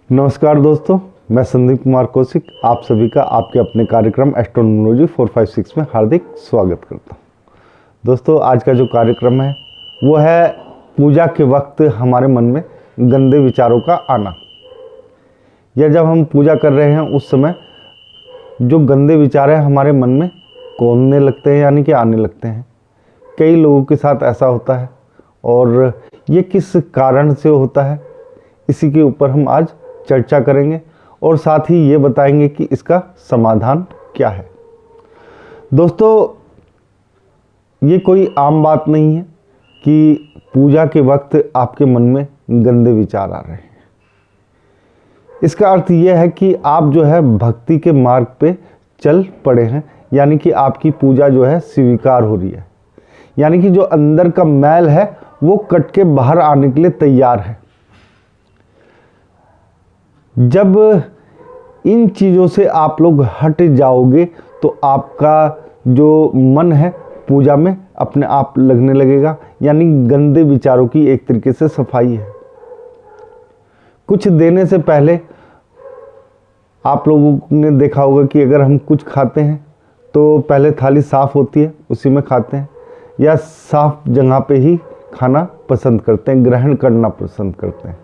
नमस्कार दोस्तों, मैं संदीप कुमार कौशिक आप सभी का आपके अपने कार्यक्रम एस्ट्रोनोलॉजी 456 में हार्दिक स्वागत करता हूं। दोस्तों, आज का जो कार्यक्रम है वो है पूजा के वक्त हमारे मन में गंदे विचारों का आना, या जब हम पूजा कर रहे हैं उस समय जो गंदे विचार हैं हमारे मन में कौंधने लगते हैं, यानी कि आने लगते हैं। कई लोगों के साथ ऐसा होता है और ये किस कारण से होता है, इसी के ऊपर हम आज चर्चा करेंगे और साथ ही ये बताएंगे कि इसका समाधान क्या है। दोस्तों, ये कोई आम बात नहीं है कि पूजा के वक्त आपके मन में गंदे विचार आ रहे हैं। इसका अर्थ यह है कि आप जो है भक्ति के मार्ग पे चल पड़े हैं, यानी कि आपकी पूजा जो है स्वीकार हो रही है, यानी कि जो अंदर का मैल है वो कट के बाहर आने के लिए तैयार है। जब इन चीज़ों से आप लोग हट जाओगे तो आपका जो मन है पूजा में अपने आप लगने लगेगा, यानी गंदे विचारों की एक तरीके से सफाई है। कुछ देने से पहले आप लोगों ने देखा होगा कि अगर हम कुछ खाते हैं तो पहले थाली साफ़ होती है, उसी में खाते हैं, या साफ जगह पे ही खाना पसंद करते हैं, ग्रहण करना पसंद करते हैं।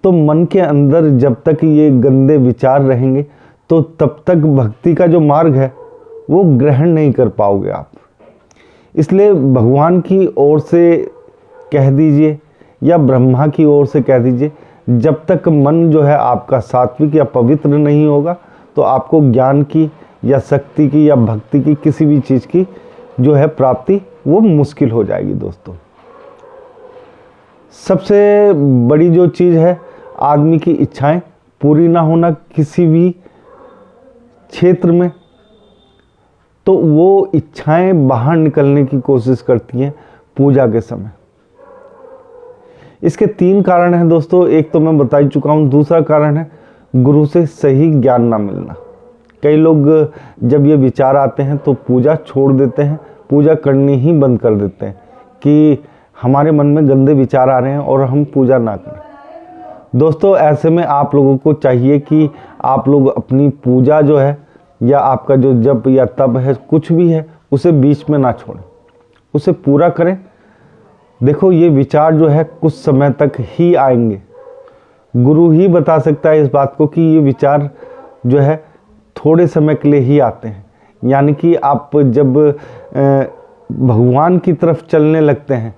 तो मन के अंदर जब तक ये गंदे विचार रहेंगे तो तब तक भक्ति का जो मार्ग है वो ग्रहण नहीं कर पाओगे आप। इसलिए भगवान की ओर से कह दीजिए या ब्रह्मा की ओर से कह दीजिए, जब तक मन जो है आपका सात्विक या पवित्र नहीं होगा तो आपको ज्ञान की या शक्ति की या भक्ति की किसी भी चीज़ की जो है प्राप्ति वो मुश्किल हो जाएगी। दोस्तों, सबसे बड़ी जो चीज़ है आदमी की इच्छाएं पूरी ना होना किसी भी क्षेत्र में, तो वो इच्छाएं बाहर निकलने की कोशिश करती हैं पूजा के समय। इसके 3 कारण हैं दोस्तों। एक तो मैं बता ही चुका हूं, दूसरा कारण है गुरु से सही ज्ञान ना मिलना। कई लोग जब ये विचार आते हैं तो पूजा छोड़ देते हैं, पूजा करनी ही बंद कर देते हैं कि हमारे मन में गंदे विचार आ रहे हैं और हम पूजा ना करें। दोस्तों, ऐसे में आप लोगों को चाहिए कि आप लोग अपनी पूजा जो है या आपका जो जप या तप है, कुछ भी है, उसे बीच में ना छोड़ें, उसे पूरा करें। देखो, ये विचार जो है कुछ समय तक ही आएंगे। गुरु ही बता सकता है इस बात को कि ये विचार जो है थोड़े समय के लिए ही आते हैं, यानी कि आप जब भगवान की तरफ चलने लगते हैं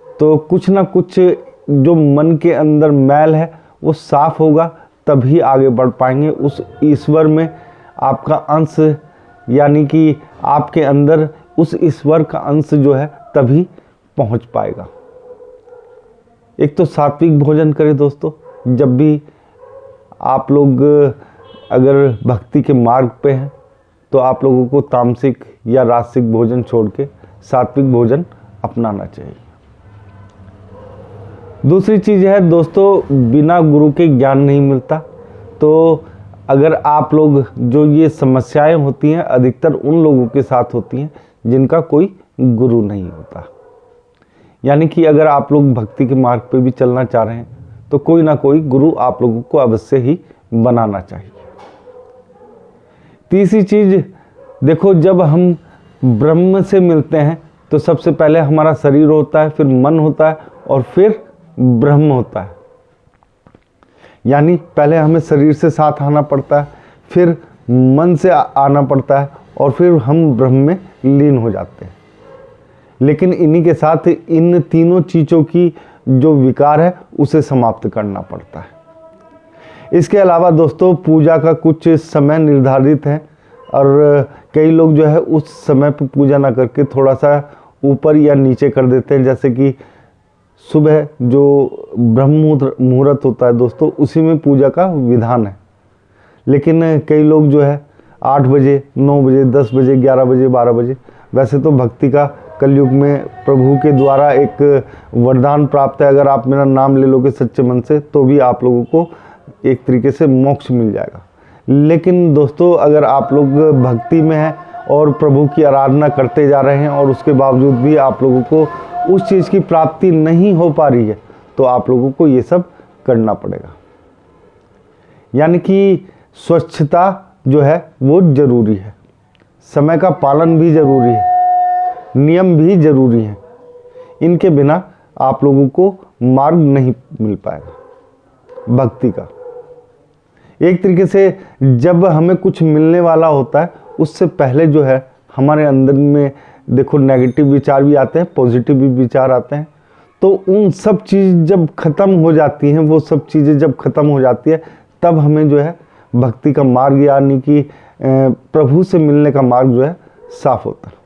तो कुछ ना कुछ जो मन के अंदर मैल है वो साफ होगा, तभी आगे बढ़ पाएंगे। उस ईश्वर में आपका अंश, यानी कि आपके अंदर उस ईश्वर का अंश जो है तभी पहुंच पाएगा। एक तो सात्विक भोजन करें दोस्तों। जब भी आप लोग अगर भक्ति के मार्ग पे हैं तो आप लोगों को तामसिक या राजसिक भोजन छोड़ के सात्विक भोजन अपनाना चाहिए। दूसरी चीज़ है दोस्तों, बिना गुरु के ज्ञान नहीं मिलता। तो अगर आप लोग जो ये समस्याएं होती हैं अधिकतर उन लोगों के साथ होती हैं जिनका कोई गुरु नहीं होता, यानी कि अगर आप लोग भक्ति के मार्ग पे भी चलना चाह रहे हैं तो कोई ना कोई गुरु आप लोगों को अवश्य ही बनाना चाहिए। तीसरी चीज़, देखो, जब हम ब्रह्म से मिलते हैं तो सबसे पहले हमारा शरीर होता है, फिर मन होता है और फिर ब्रह्म होता है। यानी पहले हमें शरीर से साथ आना पड़ता है, फिर मन से आना पड़ता है और फिर हम ब्रह्म में लीन हो जाते हैं। लेकिन इन्हीं के साथ इन तीनों चीज़ों की जो विकार है उसे समाप्त करना पड़ता है। इसके अलावा दोस्तों, पूजा का कुछ समय निर्धारित है और कई लोग जो है उस समय पर पूजा ना करके थोड़ा सा ऊपर या नीचे कर देते हैं। जैसे कि सुबह जो ब्रह्म मुहूर्त होता है दोस्तों, उसी में पूजा का विधान है। लेकिन कई लोग जो है 8 बजे, 9 बजे, 10 बजे, 11 बजे, 12 बजे, वैसे तो भक्ति का कलयुग में प्रभु के द्वारा एक वरदान प्राप्त है, अगर आप मेरा नाम ले लोगे सच्चे मन से तो भी आप लोगों को एक तरीके से मोक्ष मिल जाएगा। लेकिन दोस्तों, अगर आप लोग भक्ति में हैं और प्रभु की आराधना करते जा रहे हैं और उसके बावजूद भी आप लोगों को उस चीज़ की प्राप्ति नहीं हो पा रही है तो आप लोगों को ये सब करना पड़ेगा। यानी कि स्वच्छता जो है वो जरूरी है, समय का पालन भी जरूरी है, नियम भी जरूरी है। इनके बिना आप लोगों को मार्ग नहीं मिल पाएगा भक्ति का। एक तरीके से जब हमें कुछ मिलने वाला होता है उससे पहले जो है हमारे अंदर में देखो नेगेटिव विचार भी आते हैं, पॉजिटिव भी विचार आते हैं। तो उन सब चीज़ जब ख़त्म हो जाती हैं, वो सब चीज़ें जब ख़त्म हो जाती है तब हमें जो है भक्ति का मार्ग यानी कि प्रभु से मिलने का मार्ग जो है साफ होता है।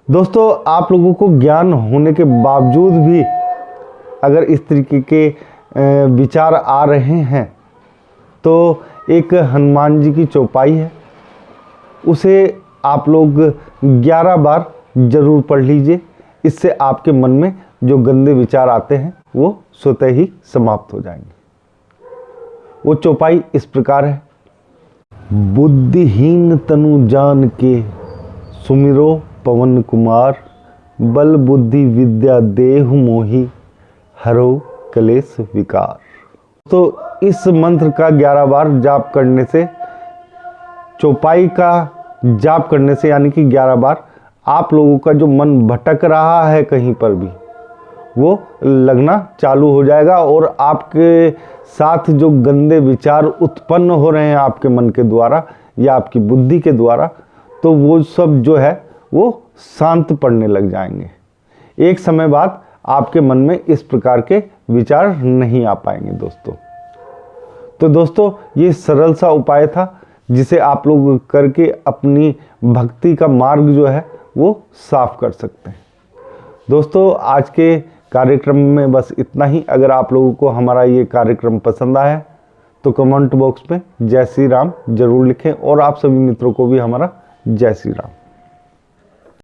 दोस्तों, आप लोगों को ज्ञान होने के बावजूद भी अगर इस तरीके के विचार आ रहे हैं तो एक हनुमान जी की चौपाई है, उसे आप लोग 11 बार जरूर पढ़ लीजिए। इससे आपके मन में जो गंदे विचार आते हैं वो स्वतः ही समाप्त हो जाएंगे। वो चौपाई इस प्रकार है। बुद्धिहीन तनु जान के सुमिरो पवन कुमार, बल बुद्धि विद्या देहु मोहि हरो कलेश विकार। तो इस मंत्र का 11 बार जाप करने से, चौपाई का जाप करने से यानी कि 11 बार आप लोगों का जो मन भटक रहा है कहीं पर भी वो लगना चालू हो जाएगा और आपके साथ जो गंदे विचार उत्पन्न हो रहे हैं आपके मन के द्वारा या आपकी बुद्धि के द्वारा, तो वो सब जो है वो शांत पड़ने लग जाएंगे। एक समय बाद आपके मन में इस प्रकार के विचार नहीं आ पाएंगे दोस्तों। तो दोस्तों, ये सरल सा उपाय था जिसे आप लोग करके अपनी भक्ति का मार्ग जो है वो साफ कर सकते हैं। दोस्तों, आज के कार्यक्रम में बस इतना ही। अगर आप लोगों को हमारा ये कार्यक्रम पसंद आया तो कमेंट बॉक्स में जय श्री राम जरूर लिखें और आप सभी मित्रों को भी हमारा जय श्री राम।